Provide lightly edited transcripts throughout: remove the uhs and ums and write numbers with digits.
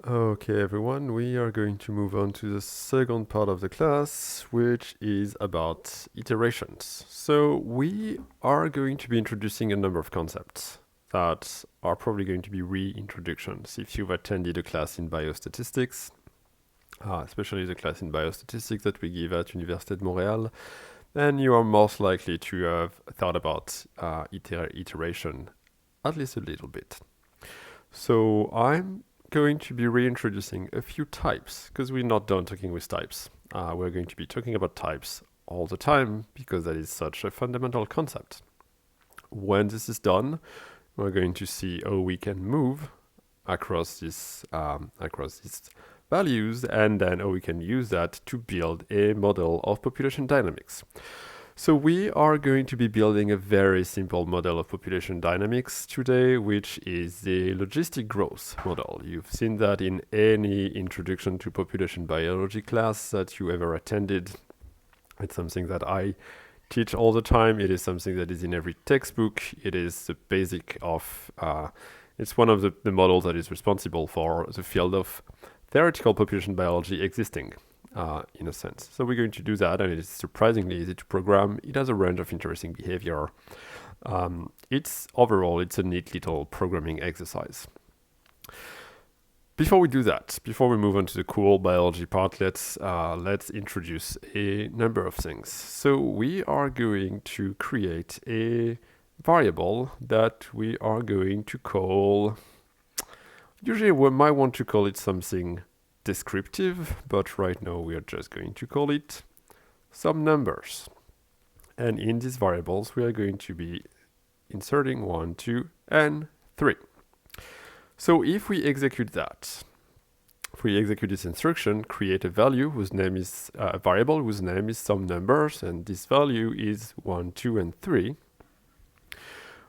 Okay, everyone, we are going to move on to the second part of the class, which is about iterations. So we are going to be introducing a number of concepts that are probably going to be reintroductions. If you've attended a class in biostatistics, especially the class in biostatistics that we give at Université de Montréal, then you are most likely to have thought about iteration at least a little bit. So I'm going to be reintroducing a few types because we're not done talking with types. We're going to be talking about types all the time because that is such a fundamental concept. When this is done, we're going to see how we can move across these values, and then how we can use that to build a model of population dynamics. So we are going to be building a very simple model of population dynamics today, which is the logistic growth model. You've seen that in any introduction to population biology class that you ever attended. It's something that I teach all the time. It is something that is in every textbook. It is the basic of, it's one of the models that is responsible for the field of theoretical population biology existing. In a sense. So we're going to do that, and it is surprisingly easy to program. It has a range of interesting behavior. It's a neat little programming exercise. Before we do that, before we move on to the cool biology part, let's introduce a number of things. So we are going to create a variable that we are going to call, usually we might want to call it something descriptive, but right now we are just going to call it some numbers. And in these variables, we are going to be inserting 1, 2, and 3. So if we execute that, if we execute this instruction, create a value whose name is a variable whose name is some numbers, and this value is 1, 2, and 3,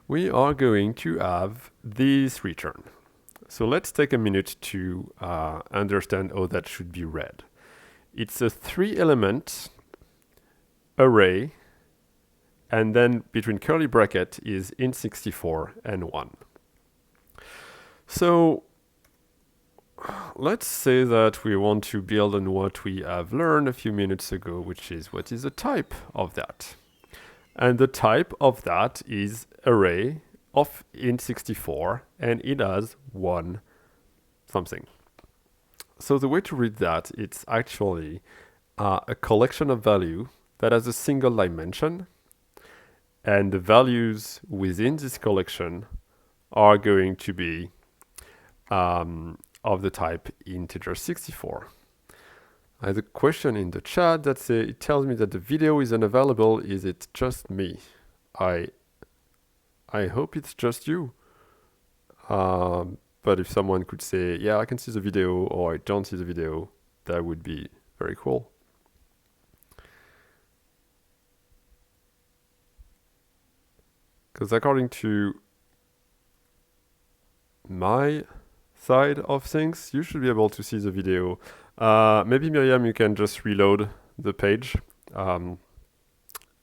we are going to have this return. So let's take a minute to understand how that should be read. It's a 3-element array, and then between curly bracket is int64 and 1. So let's say that we want to build on what we have learned a few minutes ago, which is what is the type of that. And the type of that is array of int64, and it has 1 something. So the way to read that, it's actually a collection of value that has a single dimension, and the values within this collection are going to be of the type integer 64. I have a question in the chat that says, it tells me that the video is unavailable. Is it just me? I hope it's just you. But if someone could say, yeah, I can see the video, or I don't see the video, that would be very cool. Because according to my side of things, you should be able to see the video. Maybe Miriam, you can just reload the page, and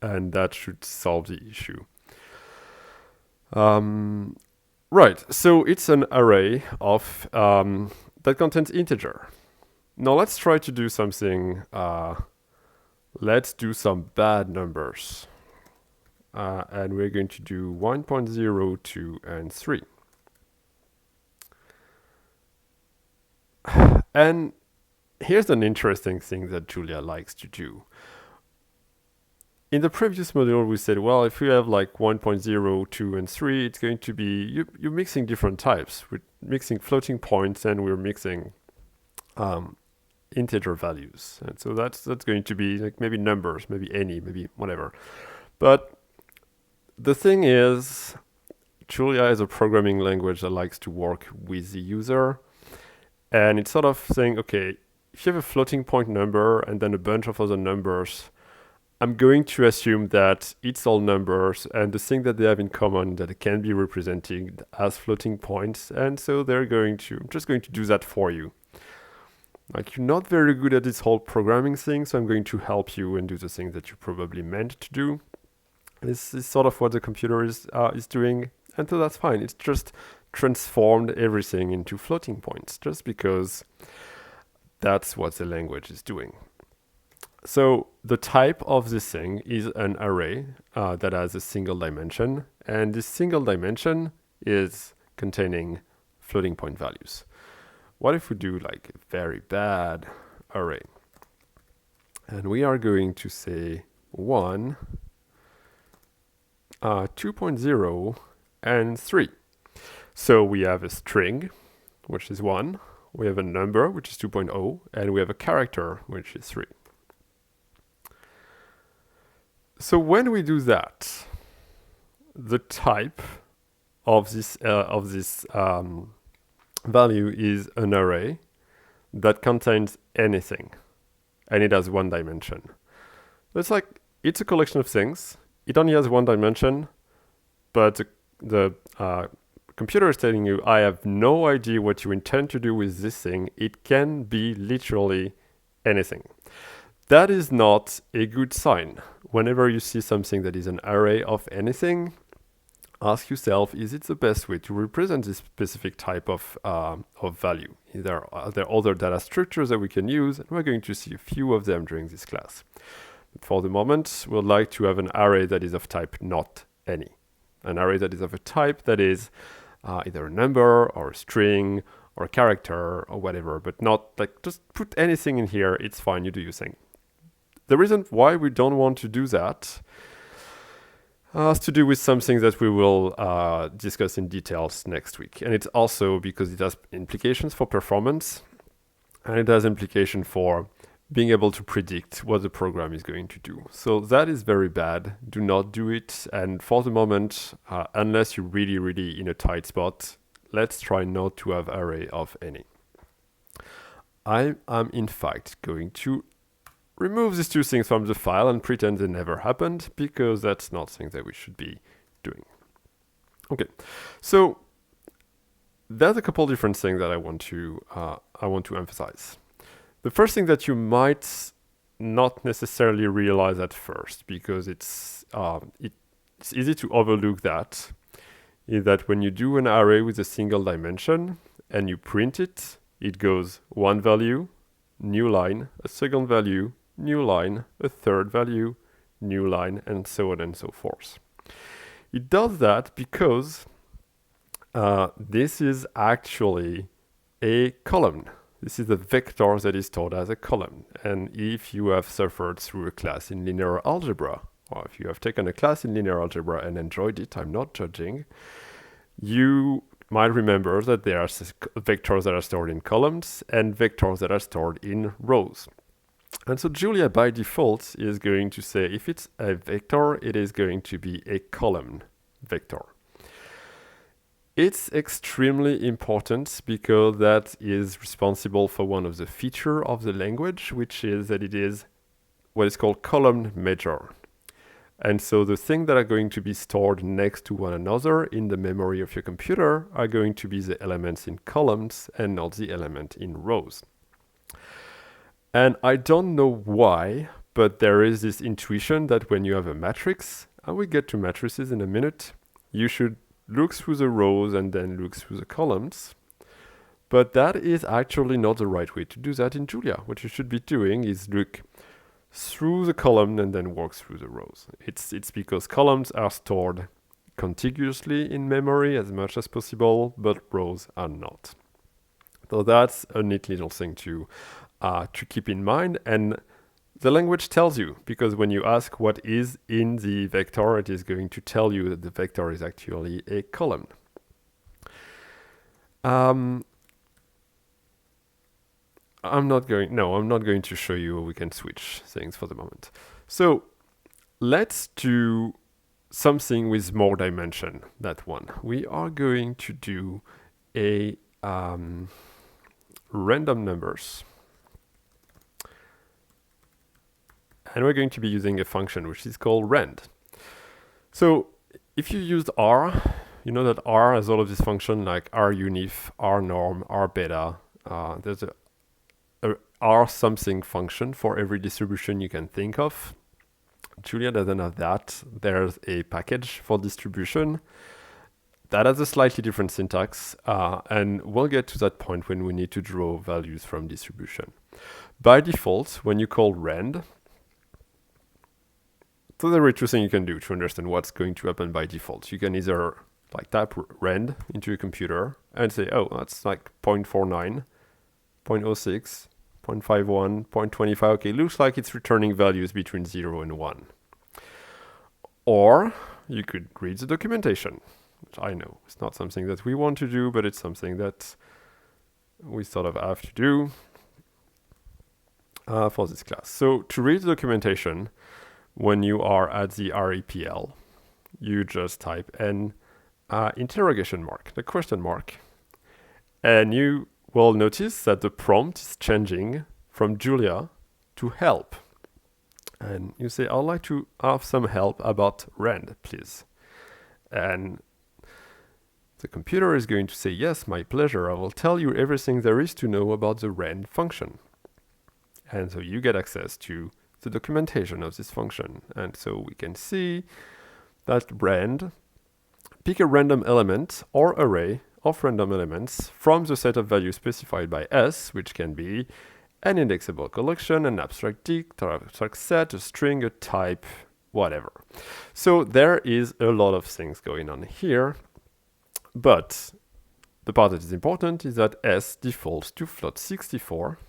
that should solve the issue. Right, so it's an array of that contains integer. Now let's try to do something. Let's do some bad numbers. And we're going to do 1.0, 2, and 3. And here's an interesting thing that Julia likes to do. In the previous module, we said, well, if we have like 1.0, 2, and 3, it's going to be, you're mixing different types. We're mixing floating points, and we're mixing integer values. And so that's going to be like maybe numbers, maybe any, maybe whatever. But the thing is, Julia is a programming language that likes to work with the user. And it's sort of saying, okay, if you have a floating point number and then a bunch of other numbers, I'm going to assume that it's all numbers, and the thing that they have in common that can be represented as floating points. And so I'm just going to do that for you. Like, you're not very good at this whole programming thing, so I'm going to help you and do the thing that you probably meant to do. This is sort of what the computer is doing, and so that's fine. It's just transformed everything into floating points, just because that's what the language is doing. So the type of this thing is an array that has a single dimension, and this single dimension is containing floating point values. What if we do like a very bad array? And we are going to say 1, 2.0, and 3. So we have a string, which is 1, we have a number, which is 2.0, and we have a character, which is 3. So when we do that, the type of this value is an array that contains anything, and it has one dimension. It's a collection of things. It only has one dimension, but the computer is telling you, I have no idea what you intend to do with this thing. It can be literally anything. That is not a good sign. Whenever you see something that is an array of anything, ask yourself, is it the best way to represent this specific type of value? Are there other data structures that we can use? And we're going to see a few of them during this class. But for the moment, we'd like to have an array that is of type not any. An array that is of a type that is either a number or a string or a character or whatever, but not like just put anything in here. It's fine, you do your thing. The reason why we don't want to do that has to do with something that we will discuss in details next week. And it's also because it has implications for performance, and it has implication for being able to predict what the program is going to do. So that is very bad. Do not do it. And for the moment, unless you're really, really in a tight spot, let's try not to have array of any. I am in fact going to remove these two things from the file and pretend they never happened, because that's not something that we should be doing. Okay, so there's a couple different things that I want to emphasize. The first thing that you might not necessarily realize at first, because it's easy to overlook that, is that when you do an array with a single dimension and you print it, it goes one value, new line, a second value, new line, a third value, new line, and so on and so forth. It does that because this is actually a column. This is a vector that is stored as a column. And if you have suffered through a class in linear algebra, or if you have taken a class in linear algebra and enjoyed it, I'm not judging, you might remember that there are vectors that are stored in columns and vectors that are stored in rows. And so Julia by default is going to say if it's a vector, it is going to be a column vector. It's extremely important because that is responsible for one of the features of the language, which is that it is what is called column major. And so the things that are going to be stored next to one another in the memory of your computer are going to be the elements in columns and not the element in rows. And I don't know why, but there is this intuition that when you have a matrix, and we get to matrices in a minute, you should look through the rows and then look through the columns. But that is actually not the right way to do that in Julia. What you should be doing is look through the column and then work through the rows. It's because columns are stored contiguously in memory as much as possible, but rows are not. So that's a neat little thing to keep in mind. And the language tells you, because when you ask what is in the vector, it is going to tell you that the vector is actually a column. I'm not going to show you how we can switch things for the moment. So let's do something with more dimension than one. We are going to do a random numbers. And we're going to be using a function which is called rand. So if you used R, you know that R has all of these functions like runif, rnorm, rbeta. There's a R something function for every distribution you can think of. Julia doesn't have that. There's a package for distribution. that has a slightly different syntax, and we'll get to that point when we need to draw values from distribution. By default, when you call rand, so there are two things you can do to understand what's going to happen by default. You can either like type rand into your computer and say, oh, that's like 0.49, 0.06, 0.51, 0.25. Okay, looks like it's returning values between 0 and 1. Or you could read the documentation, which I know it's not something that we want to do, but it's something that we sort of have to do for this class. So to read the documentation, when you are at the REPL, you just type an interrogation mark, the question mark, and you will notice that the prompt is changing from Julia to help. And you say, I'd like to have some help about rand, please. And the computer is going to say, yes, my pleasure. I will tell you everything there is to know about the rand function. And so you get access to the documentation of this function. And so we can see that rand, pick a random element or array of random elements from the set of values specified by S, which can be an indexable collection, an abstract dict, or abstract set, a string, a type, whatever. So there is a lot of things going on here, but the part that is important is that S defaults to float 64.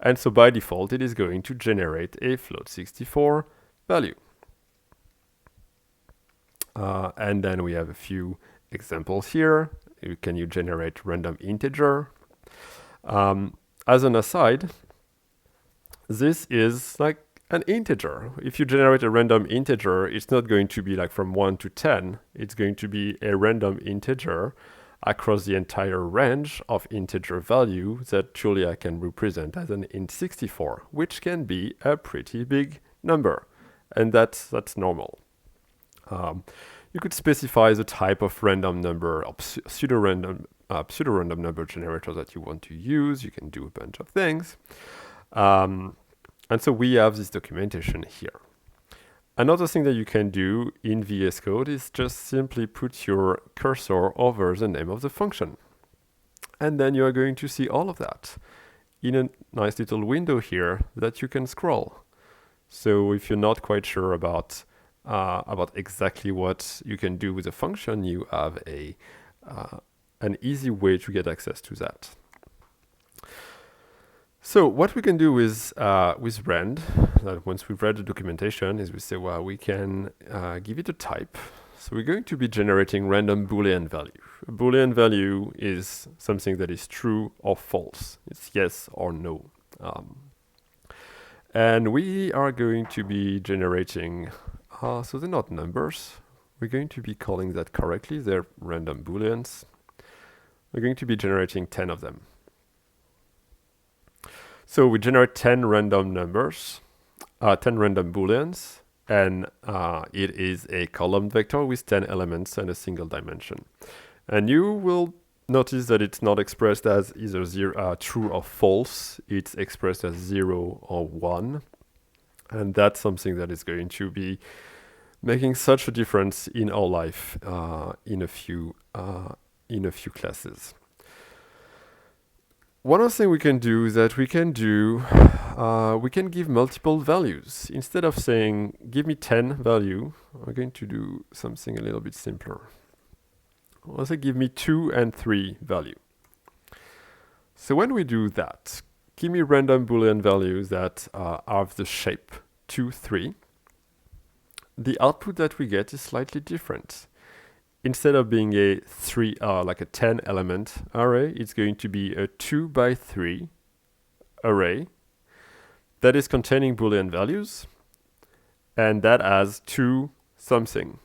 And so by default, it is going to generate a float 64 value. And then we have a few examples here. Can you generate random integer? As an aside, this is like an integer. If you generate a random integer, it's not going to be like from 1 to 10. It's going to be a random integer across the entire range of integer value that Julia can represent as an int64, which can be a pretty big number. And that's normal. You could specify the type of random number or pseudo-random number generator that you want to use. You can do a bunch of things. And so we have this documentation here. Another thing that you can do in VS Code is just simply put your cursor over the name of the function. And then you are going to see all of that in a nice little window here that you can scroll. So if you're not quite sure about exactly what you can do with a function, you have an easy way to get access to that. So what we can do with rand, that once we've read the documentation, is we say, well, we can give it a type. So we're going to be generating random Boolean value. A Boolean value is something that is true or false. It's yes or no. And we are going to be generating, so they're not numbers. We're going to be calling that correctly. They're random Booleans. We're going to be generating 10 of them. So we generate 10 random numbers, 10 random Booleans, and it is a column vector with 10 elements and a single dimension. And you will notice that it's not expressed as either true or false. It's expressed as 0 or 1. And that's something that is going to be making such a difference in our life in a few classes. One other thing we can do is that we can give multiple values. Instead of saying, give me 10 value, we're going to do something a little bit simpler. Let's say give me 2 and 3 value. So when we do that, give me random Boolean values that have the shape 2, 3. The output that we get is slightly different. Instead of being a 3, like a 10 element array, it's going to be a 2 by 3 array that is containing Boolean values, and that has 2 something.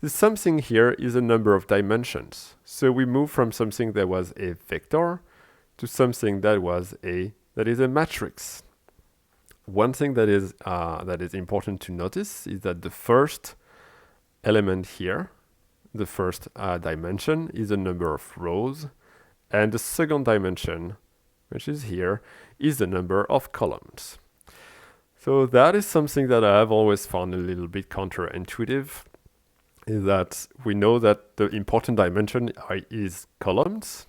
This something here is a number of dimensions. So we move from something that was a vector to something that is a matrix. One thing that is important to notice is that the first element here, the first dimension, is a number of rows, and the second dimension, which is here, is the number of columns. So that is something that I have always found a little bit counterintuitive, is that we know that the important dimension is columns,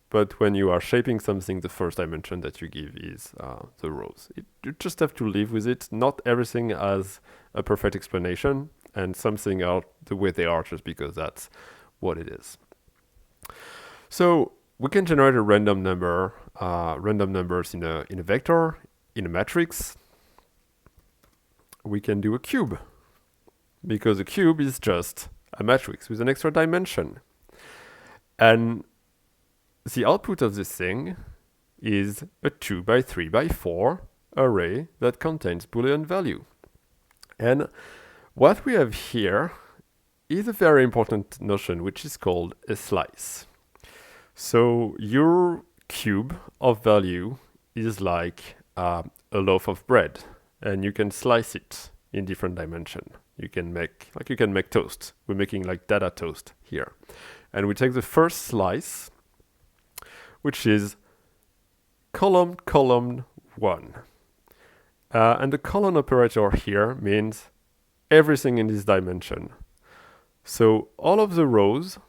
but when you are shaping something, the first dimension that you give is the rows. You just have to live with it. Not everything has a perfect explanation, and something are the way they are just because that's what it is. So we can generate a random number, random numbers in a vector, in a matrix. We can do a cube, because a cube is just a matrix with an extra dimension. And the output of this thing is a 2 by 3 by 4 array that contains Boolean value. And what we have here is a very important notion, which is called a slice. So your cube of value is like a loaf of bread, and you can slice it in different dimension. You can make toast. We're making like data toast here. And we take the first slice, which is column 1. And the column operator here means everything in this dimension. So all of the rows,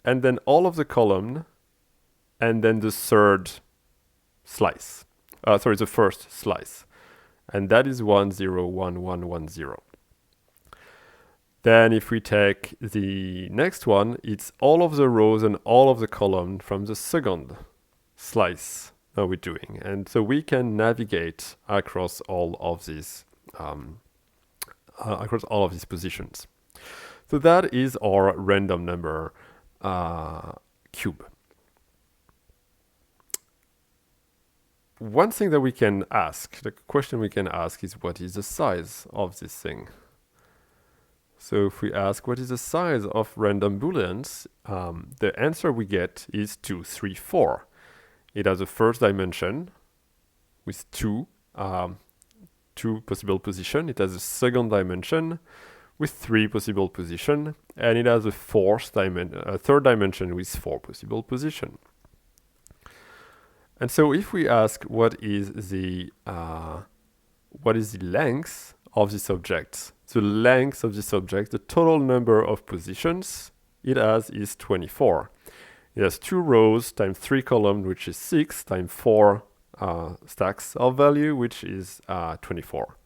and then all of the column, and then the third slice. The first slice. And that is 1, 0, 1, 1, 1, 0. Then if we take the next one, it's all of the rows and all of the column from the second slice that we're doing. And so we can navigate across all of these positions. So that is our random number cube. One thing that we can ask, the question we can ask is, what is the size of this thing? So if we ask what is the size of random booleans, the answer we get is 2, 3, 4. It has a first dimension with two possible positions. It has a second dimension with 3 possible positions, and it has a third dimension with 4 possible positions. And so if we ask what is the length of this object, the length of this object, the total number of positions it has is 24. It has 2 rows times 3 columns, which is 6, times 4 stacks of value, which is 24.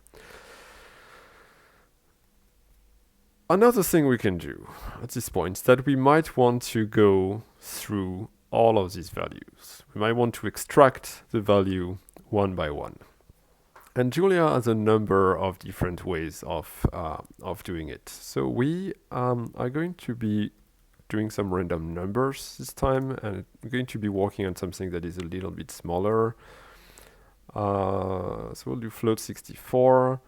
Another thing we can do at this point is that we might want to go through all of these values. We might want to extract the value one by one. And Julia has a number of different ways of doing it. So we are going to be doing some random numbers this time, and we're going to be working on something that is a little bit smaller. So we'll do float 64,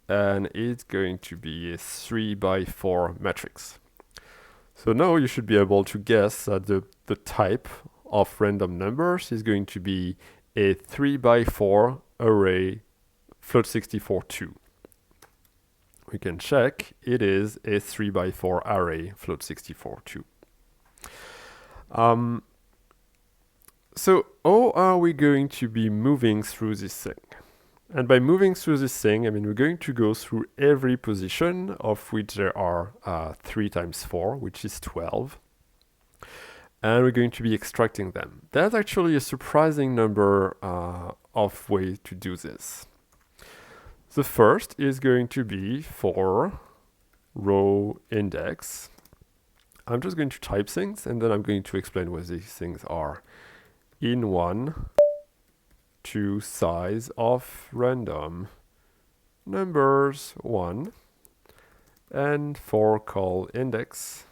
and it's going to be a 3 by 4 matrix. So now you should be able to guess that the type of random numbers is going to be a 3 by 4 array float 64 2. We can check it is a 3 by 4 array float 64 2. So how are we going to be moving through this thing? And by moving through this thing, I mean we're going to go through every position, of which there are 3 times 4, which is 12. And we're going to be extracting them. That's actually a surprising number of ways to do this. The first is going to be for row index. I'm just going to type things, and then I'm going to explain what these things are. In 1, to size of random numbers 1, and for call index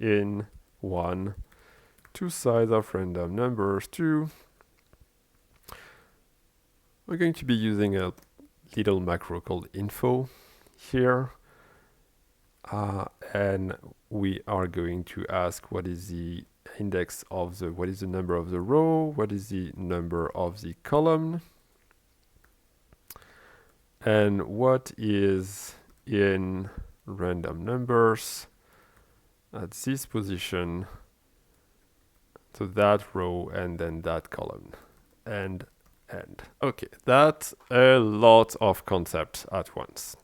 in 1, to size of random numbers 2. We're going to be using a little macro called info here, and we are going to ask what is the index of what is the number of the row, what is the number of the column, and what is in random numbers at this position, so that row and then that column, and okay, that's a lot of concepts at once.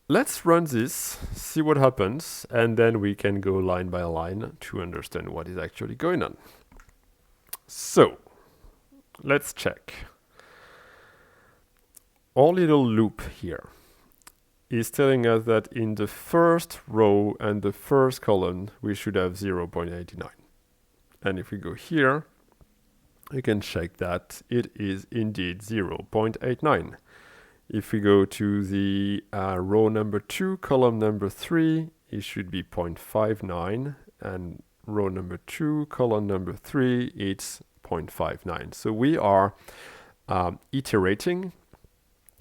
let's run this, see what happens, and then we can go line by line to understand what is actually going on. So, let's check. Our little loop here is telling us that in the first row and the first column, we should have 0.89. And if we go here, you can check that it is indeed 0.89. If we go to the row number 2, column number 3, it should be 0.59, and row number 2, column number 3, it's 0.59. So we are iterating,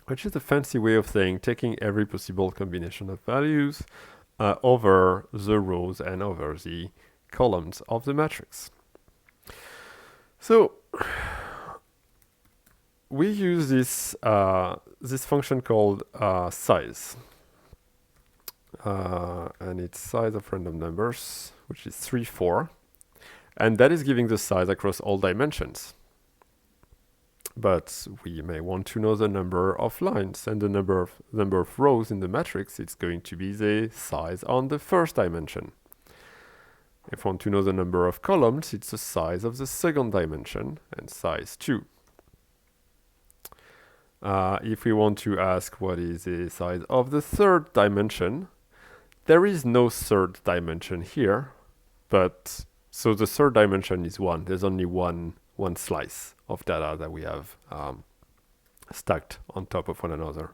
which is a fancy way of saying taking every possible combination of values over the rows and over the columns of the matrix. So we use this this function called size, and it's size of random numbers, which is 3, 4, and that is giving the size across all dimensions. But we may want to know the number of lines, and the number of rows in the matrix, it's going to be the size on the first dimension. If we want to know the number of columns, it's the size of the second dimension, and size 2. If we want to ask what is the size of the third dimension, there is no third dimension here, but so the third dimension is 1. There's only one slice of data that we have stacked on top of one another.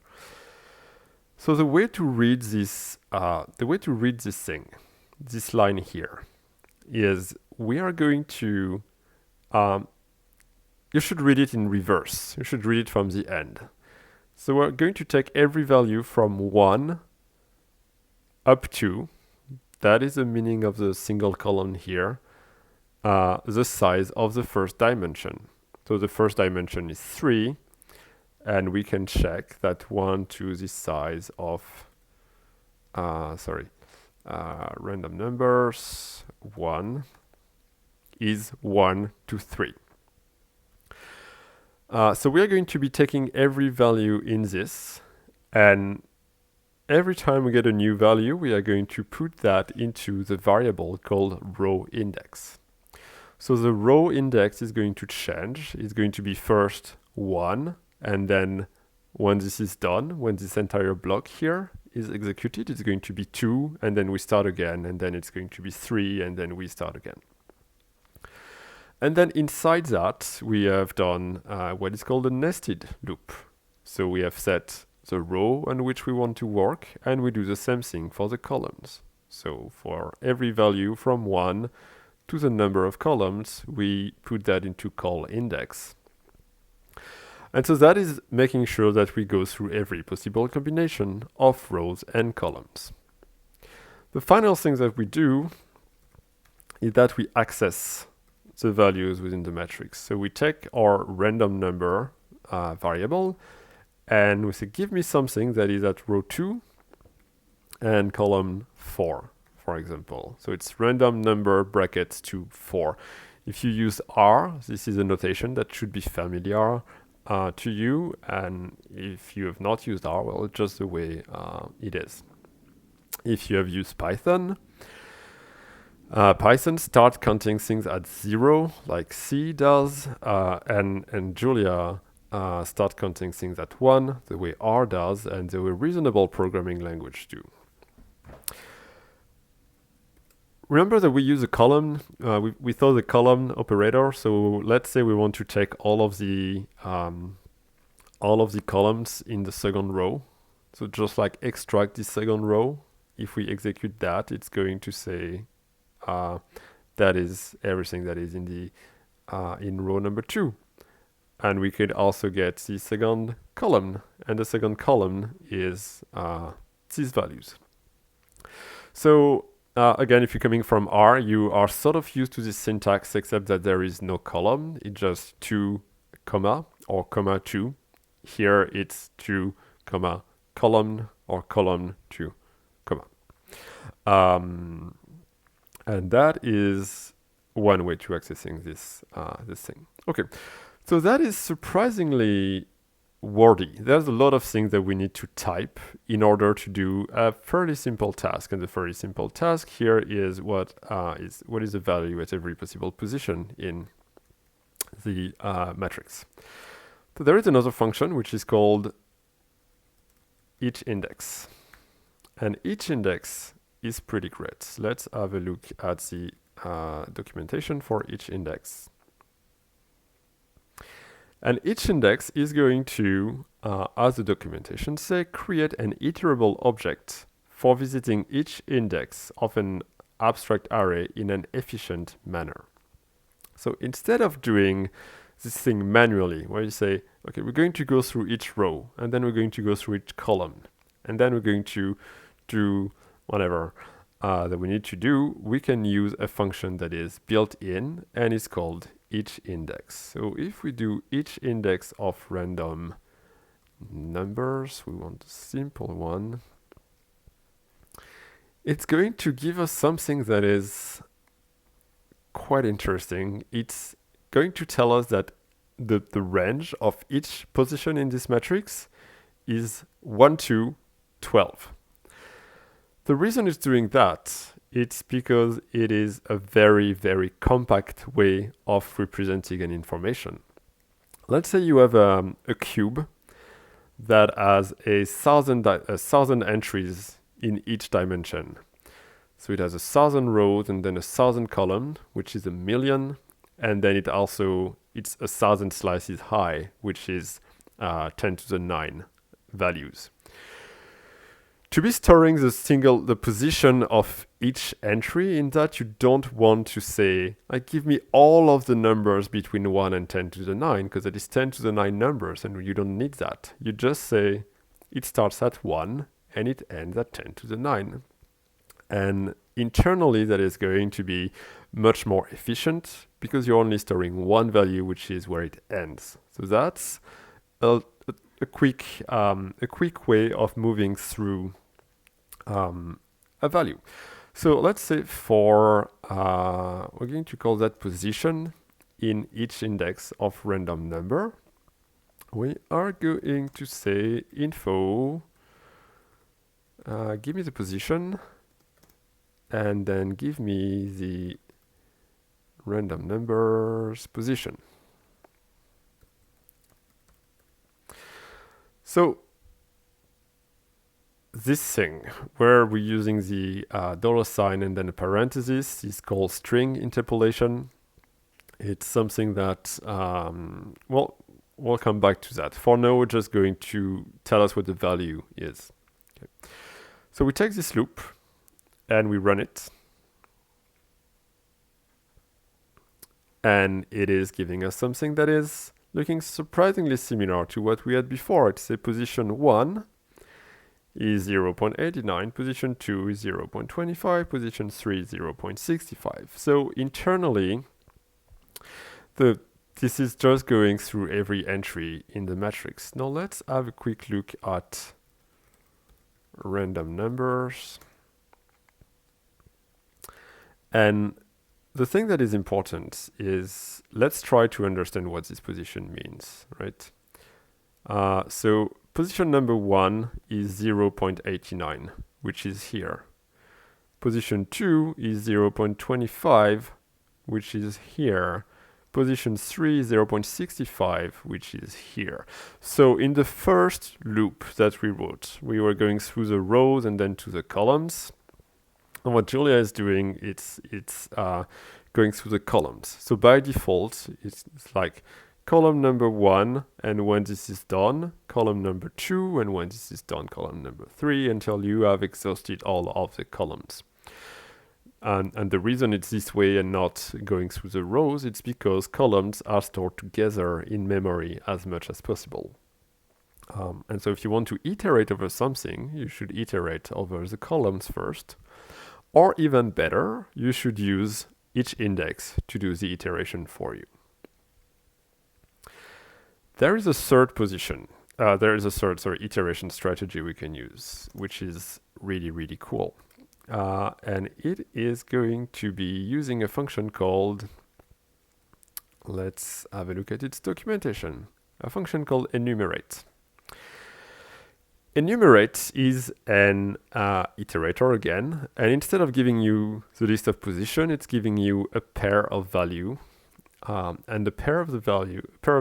So the way to read this, thing, this line here, is we are going to, you should read it in reverse. You should read it from the end. So we're going to take every value from 1 up to, that is the meaning of the single column here, the size of the first dimension. So the first dimension is 3, and we can check that 1 to the size of, random numbers, 1 is 1 to 3. So we are going to be taking every value in this, and every time we get a new value, we are going to put that into the variable called row index. So the row index is going to change. It's going to be first 1, and then when this is done, when this entire block here is executed, it's going to be 2, and then we start again, and then it's going to be 3, and then we start again. And then inside that, we have done what is called a nested loop. So we have set the row on which we want to work, and we do the same thing for the columns. So for every value from 1 to the number of columns, we put that into call index. And so that is making sure that we go through every possible combination of rows and columns. The final thing that we do is that we access the values within the matrix. So we take our random number variable, and we say, give me something that is at row 2 and column 4, for example. So it's random number brackets to 4. If you use R, this is a notation that should be familiar to you, and if you have not used R, well, it's just the way it is. If you have used Python, Python start counting things at 0, like C does, and Julia start counting things at 1, the way R does, and the way reasonable programming language do. Remember that we use a column. We thought the column operator. So let's say we want to take all of the columns in the second row. So just like extract the second row. If we execute that, it's going to say that is everything that is in the in row number 2. And we could also get the second column, and the second column is these values. So again, if you're coming from R, you are sort of used to this syntax, except that there is no column. It's just 2, comma, or comma 2. Here it's 2, comma, column, or column 2, comma. And that is one way to accessing this thing. Okay, so that is surprisingly wordy. There's a lot of things that we need to type in order to do a fairly simple task. And the fairly simple task here is what is the value at every possible position in the matrix. So there is another function which is called each index. And each index is pretty great. Let's have a look at the documentation for each index. And each index is going to, as the documentation says, create an iterable object for visiting each index of an abstract array in an efficient manner. So instead of doing this thing manually, where you say, okay, we're going to go through each row, and then we're going to go through each column, and then we're going to do whatever that we need to do, we can use a function that is built in and is called each index. So if we do each index of random numbers, we want a simple one, it's going to give us something that is quite interesting. It's going to tell us that the range of each position in this matrix is 1 to 12. The reason it's doing that, it's because it is a very, very compact way of representing an information. Let's say you have a cube that has a thousand entries in each dimension. So it has 1,000 rows and then 1,000 columns, which is 1,000,000. And then it's 1,000 slices high, which is 10 to the 9 values. To be storing the position of each entry in that, you don't want to say, give me all of the numbers between 1 and 10 to the 9, because it is 10 to the 9 numbers, and you don't need that. You just say, it starts at 1, and it ends at 10 to the 9. And internally, that is going to be much more efficient, because you're only storing one value, which is where it ends. So that's a quick way of moving through a value. So let's say we're going to call that position in each index of random number. We are going to say info, give me the position, and then give me the random numbers position. So this thing where we're using the $sign and then a parenthesis is called string interpolation. It's something that, we'll come back to that. For now, we're just going to tell us what the value is. Okay. So we take this loop and we run it. And it is giving us something that is looking surprisingly similar to what we had before. It's a position 1 is 0.89, position 2 is 0.25, position 3 is 0.65. So internally, this is just going through every entry in the matrix. Now let's have a quick look at random numbers. And the thing that is important is, let's try to understand what this position means, right? So position number 1 is 0.89, which is here. Position 2 is 0.25, which is here. Position 3 is 0.65, which is here. So in the first loop that we wrote, we were going through the rows and then to the columns. And what Julia is doing, it's going through the columns. So by default, it's like column number 1, and when this is done, column number 2, and when this is done, column number 3, until you have exhausted all of the columns. And the reason it's this way and not going through the rows, it's because columns are stored together in memory as much as possible. And so if you want to iterate over something, you should iterate over the columns first. Or even better, you should use each index to do the iteration for you. There is a third iteration strategy we can use, which is really, really cool. And it is going to be using a function called, let's have a look at its documentation, a function called enumerate. Enumerate is an iterator again, and instead of giving you the list of position, it's giving you a pair of value. And the pair of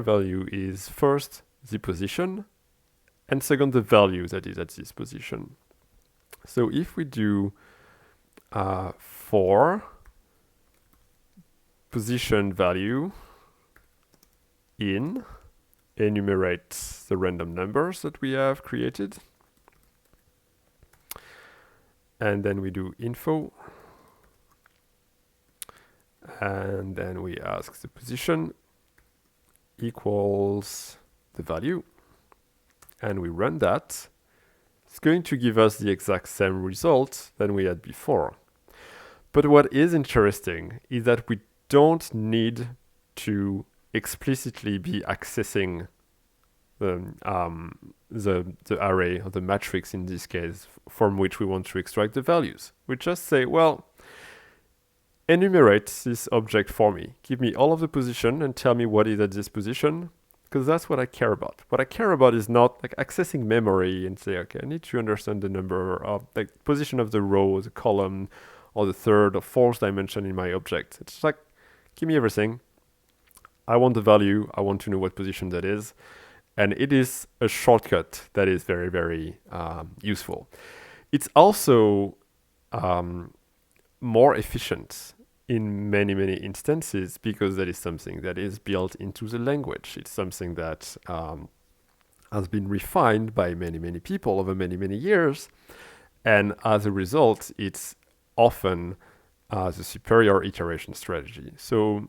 value is first the position, and second the value that is at this position. So if we do for position value in enumerate the random numbers that we have created, and then we do info, and then we ask the position equals the value, and we run that. It's going to give us the exact same result than we had before. But what is interesting is that we don't need to explicitly be accessing the array, or the matrix in this case, from which we want to extract the values. We just say, well, enumerate this object for me. Give me all of the position and tell me what is at this position, because that's what I care about. What I care about is not like accessing memory and say, okay, I need to understand the number of the position of the row, the column, or the third or fourth dimension in my object. It's like, give me everything. I want the value. I want to know what position that is. And it is a shortcut that is very, very useful. It's also more efficient in many, many instances because that is something that is built into the language. It's something that has been refined by many, many people over many, many years. And as a result, it's often the superior iteration strategy. So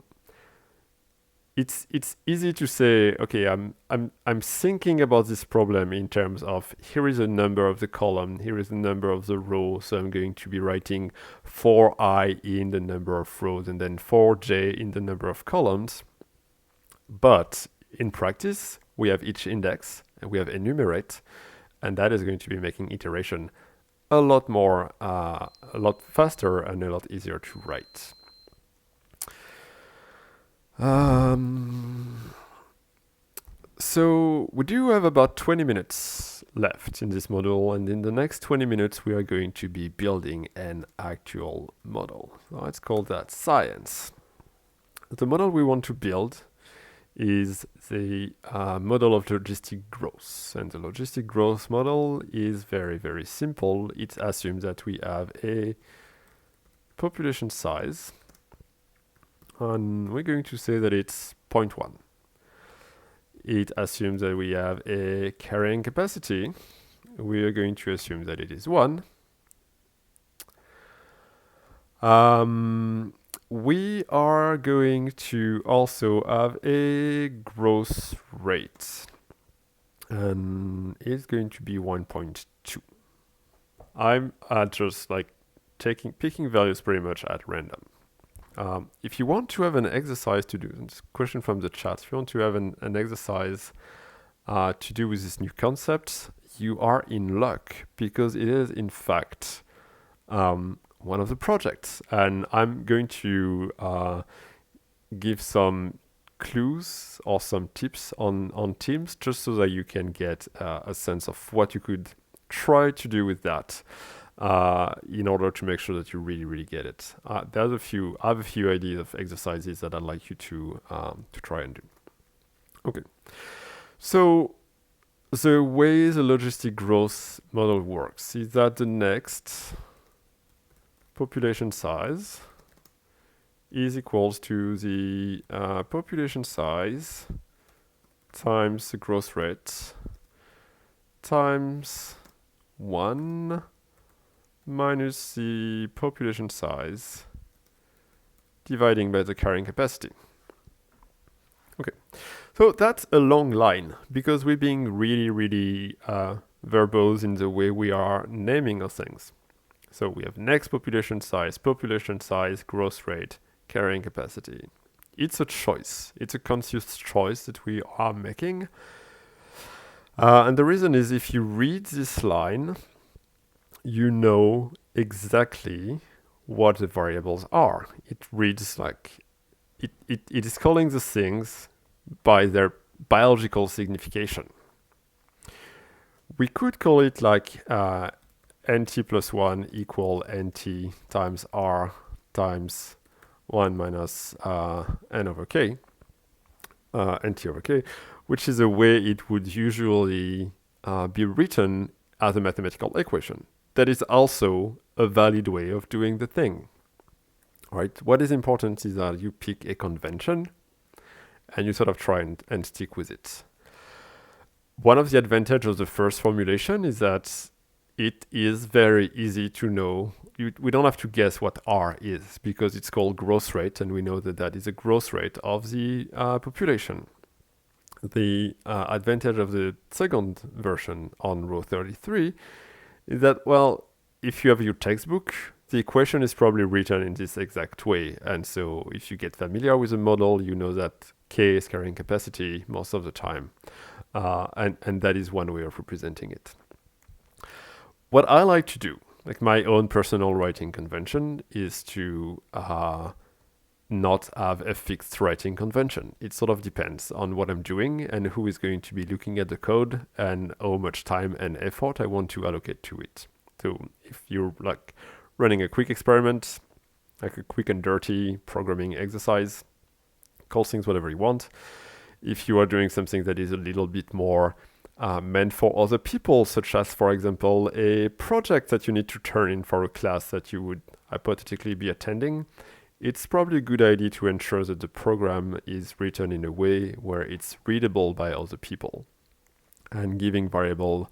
it's easy to say, okay, I'm thinking about this problem in terms of here is the number of the column, here is the number of the row, so I'm going to be writing 4i in the number of rows and then 4j in the number of columns. But in practice, we have each index and we have enumerate, and that is going to be making iteration a lot more, a lot faster and a lot easier to write. So we do have about 20 minutes left in this model, and in the next 20 minutes we are going to be building an actual model. So let's call that science. The model we want to build is the model of logistic growth, and the logistic growth model is very, very simple. It assumes that we have a population size, and we're going to say that it's 0.1. It assumes that we have a carrying capacity. We are going to assume that it is 1. We are going to also have a growth rate, and it's going to be 1.2. I'm just like picking values pretty much at random. If you want to have an exercise to do, this question from the chat, if you want to have an exercise to do with this new concept, you are in luck, because it is in fact one of the projects. And I'm going to give some clues or some tips on Teams, just so that you can get a sense of what you could try to do with that. In order to make sure that you really, really get it. I have a few ideas of exercises that I'd like you to try and do. Okay. So the way the logistic growth model works is that the next population size is equals to the population size times the growth rate times 1 minus the population size dividing by the carrying capacity. Okay, so that's a long line because we're being really, really verbose in the way we are naming our things. So we have next population size, growth rate, carrying capacity. It's a choice. It's a conscious choice that we are making. And the reason is, if you read this line, you know exactly what the variables are. It reads like it is calling the things by their biological signification. We could call it like nt plus 1 equal nt times r times 1 minus n over k, nt over k, which is the way it would usually be written as a mathematical equation. That is also a valid way of doing the thing. Right? What is important is that you pick a convention and you sort of try and stick with it. One of the advantages of the first formulation is that it is very easy to know. We don't have to guess what R is because it's called growth rate, and we know that that is a growth rate of the population. The advantage of the second version on row 33 is that, well, if you have your textbook, the equation is probably written in this exact way. And so if you get familiar with the model, you know that K is carrying capacity most of the time. And that is one way of representing it. What I like to do, like my own personal writing convention, is to not have a fixed writing convention. It sort of depends on what I'm doing and who is going to be looking at the code and how much time and effort I want to allocate to it. So if you're like running a quick experiment, like a quick and dirty programming exercise, call things whatever you want. If you are doing something that is a little bit more meant for other people, such as, for example, a project that you need to turn in for a class that you would hypothetically be attending, it's probably a good idea to ensure that the program is written in a way where it's readable by other people. And giving variable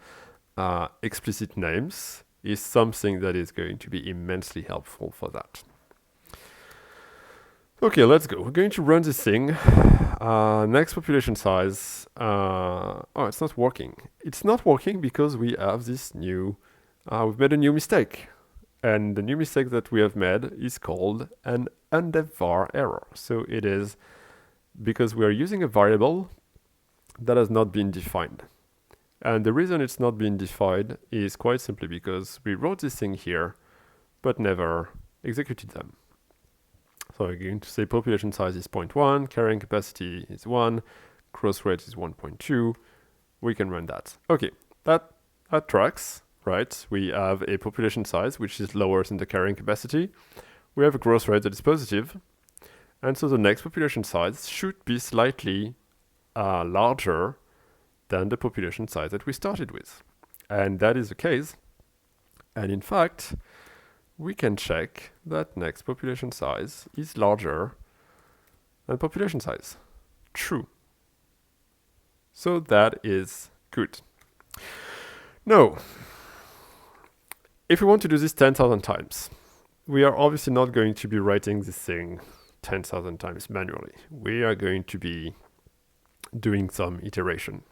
explicit names is something that is going to be immensely helpful for that. Okay, let's go. We're going to run this thing. Next population size. Oh, it's not working. It's not working because we have this new, we've made a new mistake. And the new mistake that we have made is called an undef_var error. So it is because we are using a variable that has not been defined. And the reason it's not been defined is quite simply because we wrote this thing here, but never executed them. So we're going to say population size is 0.1, carrying capacity is 1, growth rate is 1.2. We can run that. Okay, that tracks, right? We have a population size which is lower than the carrying capacity. We have a growth rate that is positive. And so the next population size should be slightly larger than the population size that we started with. And that is the case. And in fact, we can check that next population size is larger than population size. True. So that is good. Now, if we want to do this 10,000 times, we are obviously not going to be writing this thing 10,000 times manually. We are going to be doing some iteration.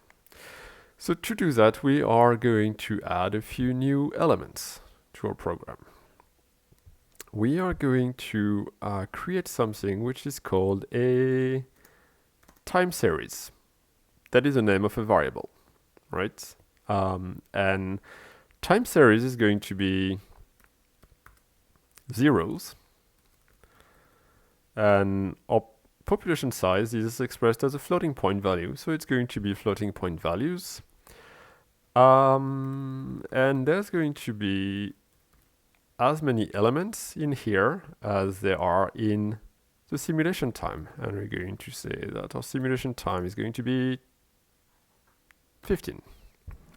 So to do that, we are going to add a few new elements to our program. We are going to create something which is called a timeseries. That is the name of a variable, right? And timeseries is going to be zeros. And our population size is expressed as a floating point value. So it's going to be floating point values. And there's going to be as many elements in here as there are in the simulation time. And we're going to say that our simulation time is going to be 15.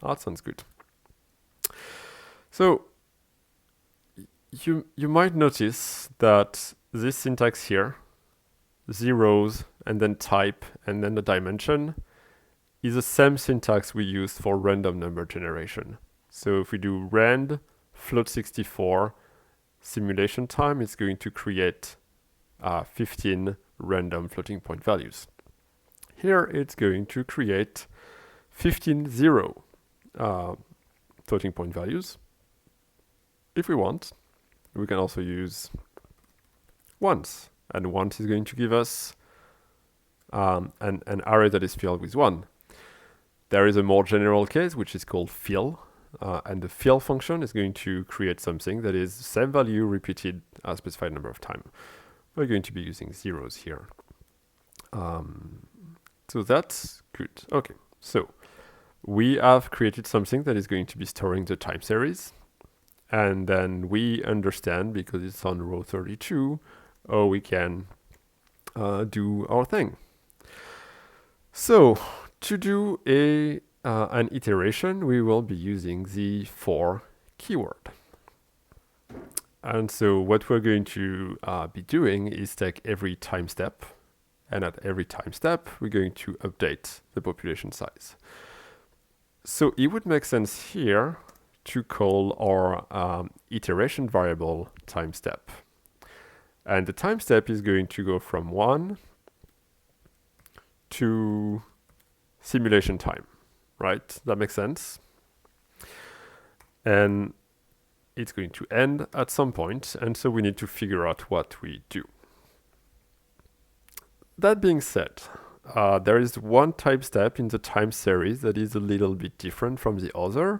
That sounds good. So you might notice that this syntax here, zeros and then type and then the dimension, is the same syntax we used for random number generation. So if we do rand float64 simulation time, it's going to create 15 random floating point values. Here it's going to create 15 zero floating point values. If we want, we can also use ones, and ones is going to give us an array that is filled with 1. There is a more general case which is called fill, and the fill function is going to create something that is the same value repeated a specified number of times. We're going to be using zeros here. So that's good. Okay, so we have created something that is going to be storing the time series. And then we understand, because it's on row 32, how we can do our thing. So to do an iteration, we will be using the for keyword. And so what we're going to be doing is take every time step, and at every time step, we're going to update the population size. So it would make sense here to call our iteration variable time step. And the time step is going to go from 1 to simulation time, right? That makes sense. And it's going to end at some point, and so we need to figure out what we do. That being said, there is one time step in the time series that is a little bit different from the other,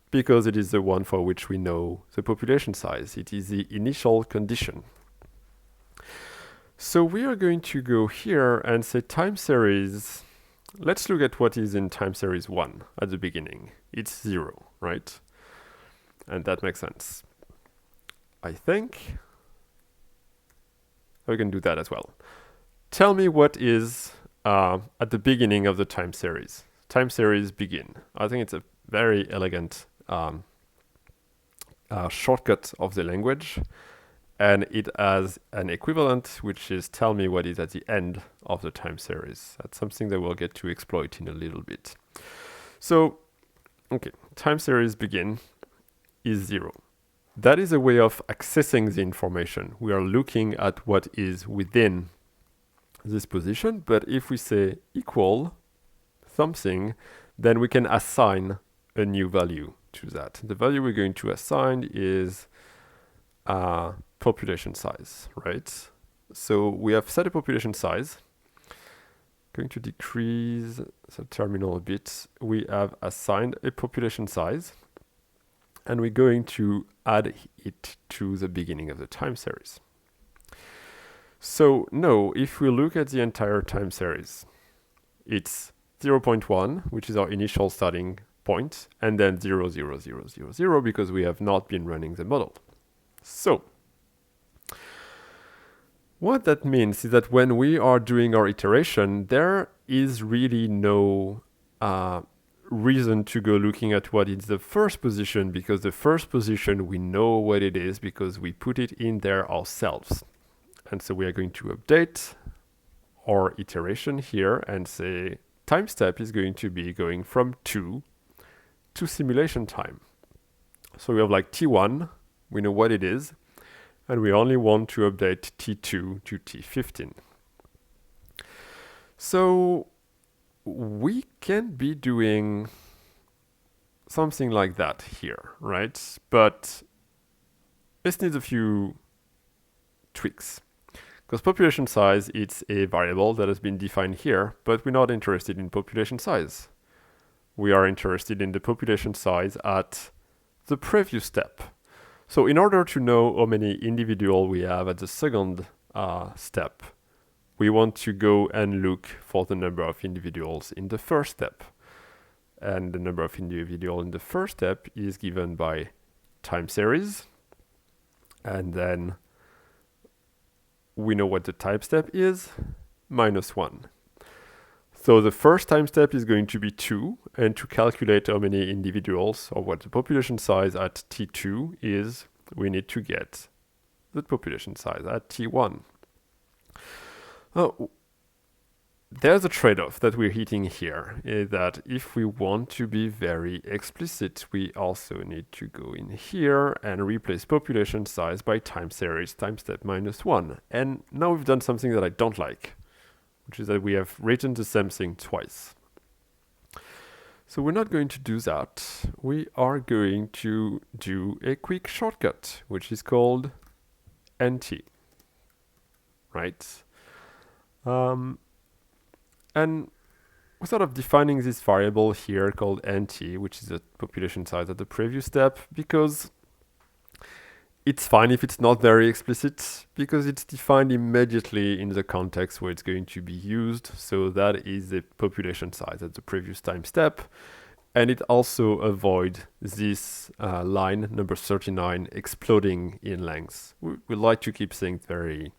because it is the one for which we know the population size. It is the initial condition. So we are going to go here and say time series. Let's look at what is in time series 1 at the beginning. It's 0, right? And that makes sense. I think we can do that as well. Tell me what is at the beginning of the time series. Time series begin. I think it's a very elegant shortcut of the language. And it has an equivalent, which is tell me what is at the end of the time series. That's something that we'll get to exploit in a little bit. So, okay, time series begin is 0. That is a way of accessing the information. We are looking at what is within this position, but if we say equal something, then we can assign a new value to that. The value we're going to assign is population size, right? So we have set a population size. Going to decrease the terminal a bit. We have assigned a population size, and we're going to add it to the beginning of the time series. So now, if we look at the entire time series, it's 0.1, which is our initial starting point, and then 0, 0, 0, 0, 0, because we have not been running the model. So what that means is that when we are doing our iteration, there is really no reason to go looking at what is the first position, because the first position, we know what it is because we put it in there ourselves. And so we are going to update our iteration here and say time step is going to be going from 2 to simulation time. So we have like T1, we know what it is, and we only want to update T2 to T15. So we can be doing something like that here, right? But this needs a few tweaks. Because population size, it's a variable that has been defined here, but we're not interested in population size. We are interested in the population size at the previous step. So in order to know how many individuals we have at the second step, we want to go and look for the number of individuals in the first step. And the number of individuals in the first step is given by time series. And then we know what the time step is, -1. So the first time step is going to be 2, and to calculate how many individuals or what the population size at T2 is, we need to get the population size at T1. There's a trade-off that we're hitting here, is that if we want to be very explicit, we also need to go in here and replace population size by time series time step -1. And now we've done something that I don't like, which is that we have written the same thing twice. So we're not going to do that. We are going to do a quick shortcut, which is called NT, right? And we're sort of defining this variable here called NT, which is the population size at the previous step, because it's fine if it's not very explicit, because it's defined immediately in the context where it's going to be used. So that is the population size at the previous time step. And it also avoids this line number 39 exploding in length. We like to keep things very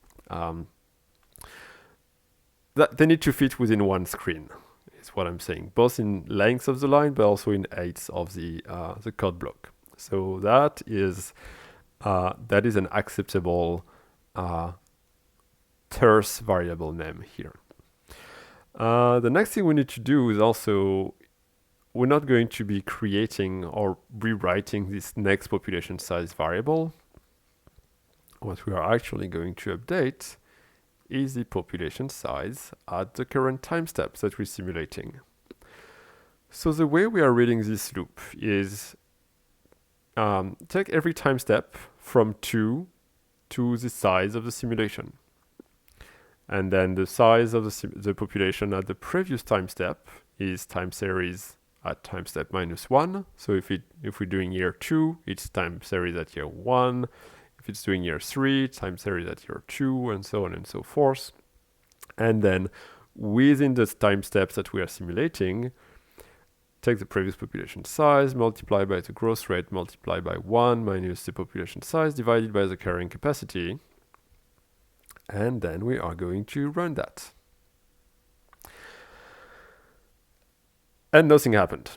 that they need to fit within one screen, is what I'm saying, both in length of the line, but also in height of the code block. So that is an acceptable terse variable name here. The next thing we need to do is also, we're not going to be creating or rewriting this next population size variable. What we are actually going to update is the population size at the current time steps that we're simulating. So the way we are reading this loop is take every time step from 2 to the size of the simulation. And then the size of the population at the previous time step is time series at time step -1. So if we're doing year 2, it's time series at year 1. If it's doing year 3, time series at year 2, and so on and so forth. And then within the time steps that we are simulating, take the previous population size, multiply by the growth rate, multiply by 1 minus the population size divided by the carrying capacity. And then we are going to run that. And nothing happened.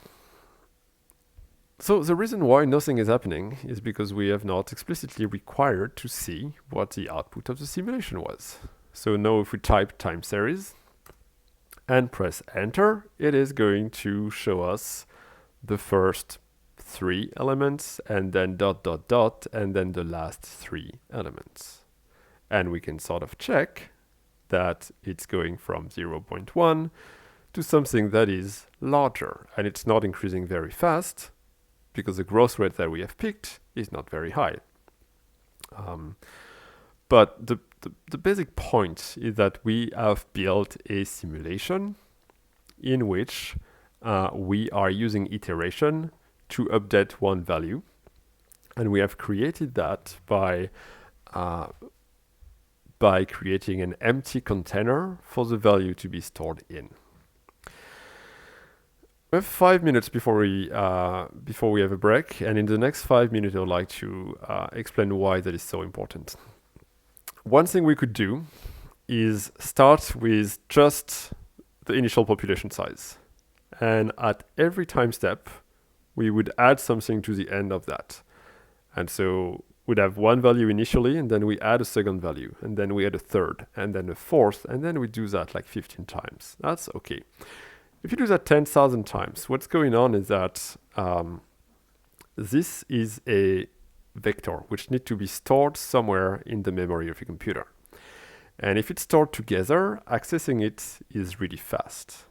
So the reason why nothing is happening is because we have not explicitly required to see what the output of the simulation was. So now if we type time series and press enter, it is going to show us the first 3 elements and then ... and then the last 3 elements. And we can sort of check that it's going from 0.1 to something that is larger, and it's not increasing very fast because the growth rate that we have picked is not very high. But the basic point is that we have built a simulation in which we are using iteration to update one value, and we have created that by creating an empty container for the value to be stored in. We have 5 minutes before we have a break, and in the next 5 minutes I would like to explain why that is so important. One thing we could do is start with just the initial population size, and at every time step we would add something to the end of that. And so we'd have one value initially, and then we add a second value, and then we add a third, and then a fourth, and then we do that like 15 times. That's okay. If you do that 10,000 times, what's going on is that this is a vector which needs to be stored somewhere in the memory of your computer. And if it's stored together, accessing it is really fast.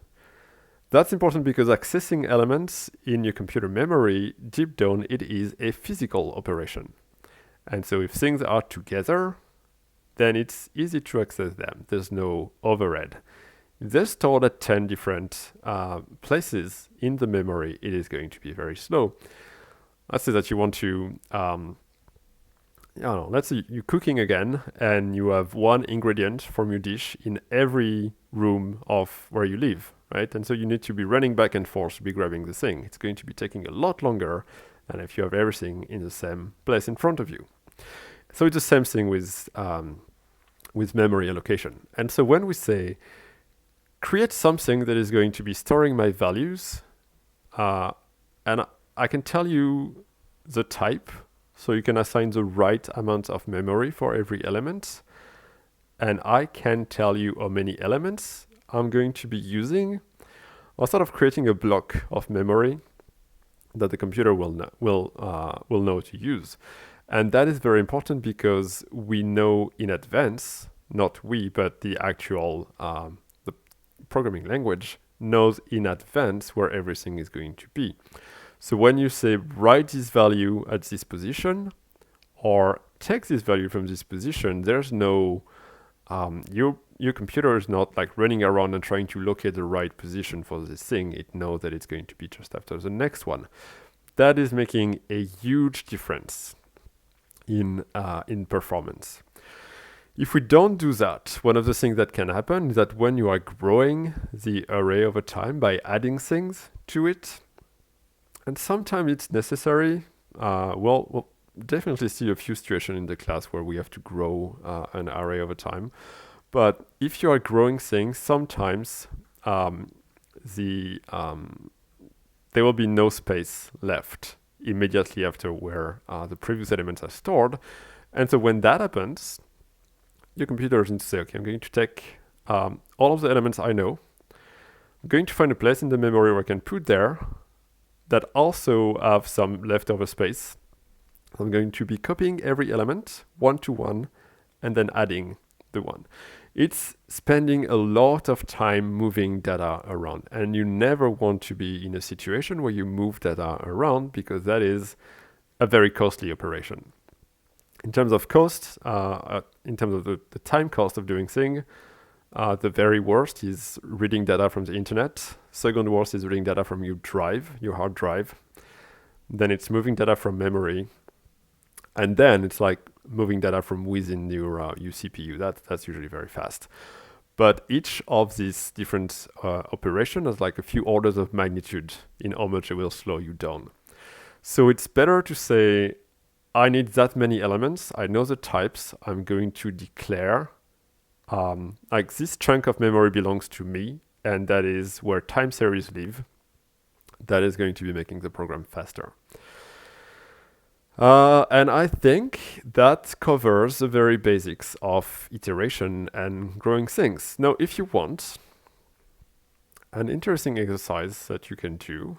That's important because accessing elements in your computer memory, deep down, it is a physical operation. And so if things are together, then it's easy to access them. There's no overhead. If they're stored at 10 different places in the memory, it is going to be very slow. Let's say that you want to, let's say you're cooking again and you have one ingredient from your dish in every room of where you live, right? And so you need to be running back and forth to be grabbing the thing. It's going to be taking a lot longer than if you have everything in the same place in front of you. So it's the same thing with memory allocation. And so when we say, create something that is going to be storing my values, and I can tell you the type, so you can assign the right amount of memory for every element, and I can tell you how many elements I'm going to be using, or sort of creating a block of memory that the computer will know to use. And that is very important because we know in advance, not we, but the actual the programming language knows in advance where everything is going to be. So when you say write this value at this position or take this value from this position, there's no your computer is not like running around and trying to locate the right position for this thing. It knows that it's going to be just after the next one. That is making a huge difference in performance. If we don't do that, one of the things that can happen is that when you are growing the array over time by adding things to it, And sometimes it's necessary. We'll definitely see a few situations in the class where we have to grow an array over time. But if you are growing things, sometimes the there will be no space left immediately after where the previous elements are stored. And so when that happens, your computer is going to say, okay, I'm going to take all of the elements I know. I'm going to find a place in the memory where I can put there that also have some leftover space. I'm going to be copying every element one to one and then adding the one. It's spending a lot of time moving data around, and you never want to be in a situation where you move data around because that is a very costly operation. In terms of cost, in terms of the time cost of doing things, the very worst is reading data from the internet. Second worst is reading data from your drive, your hard drive. Then it's moving data from memory. And then it's like moving data from within your CPU. That's usually very fast. But each of these different operations has like a few orders of magnitude in how much it will slow you down. So it's better to say, I need that many elements. I know the types. I'm going to declare like this chunk of memory belongs to me, and that is where time series live. That is going to be making the program faster. And I think that covers the very basics of iteration and growing things. Now, if you want, an interesting exercise that you can do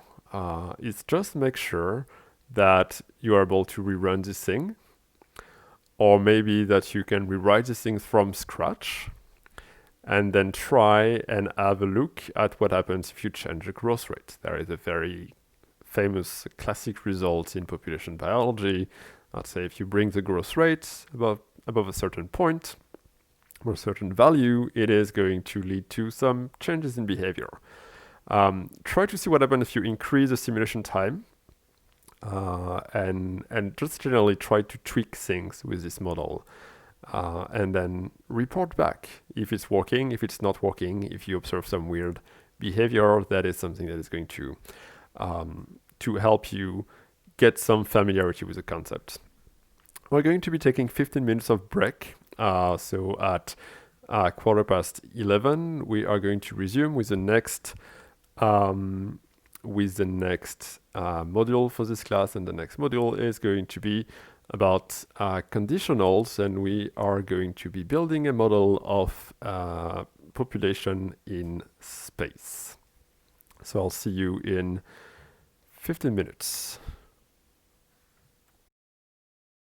is just make sure that you are able to rerun this thing, or maybe that you can rewrite this thing from scratch and then try and have a look at what happens if you change the growth rate. There is a very famous classic result in population biology. Let's say if you bring the growth rate above a certain point or a certain value, it is going to lead to some changes in behavior. Try to see what happens if you increase the simulation time and just generally try to tweak things with this model. And then report back if it's working, if it's not working, if you observe some weird behavior. That is something that is going to help you get some familiarity with the concept. We're going to be taking 15 minutes of break. So at 11:15, we are going to resume with the next module for this class, and the next module is going to be about conditionals, and we are going to be building a model of population in space. So I'll see you in 15 minutes.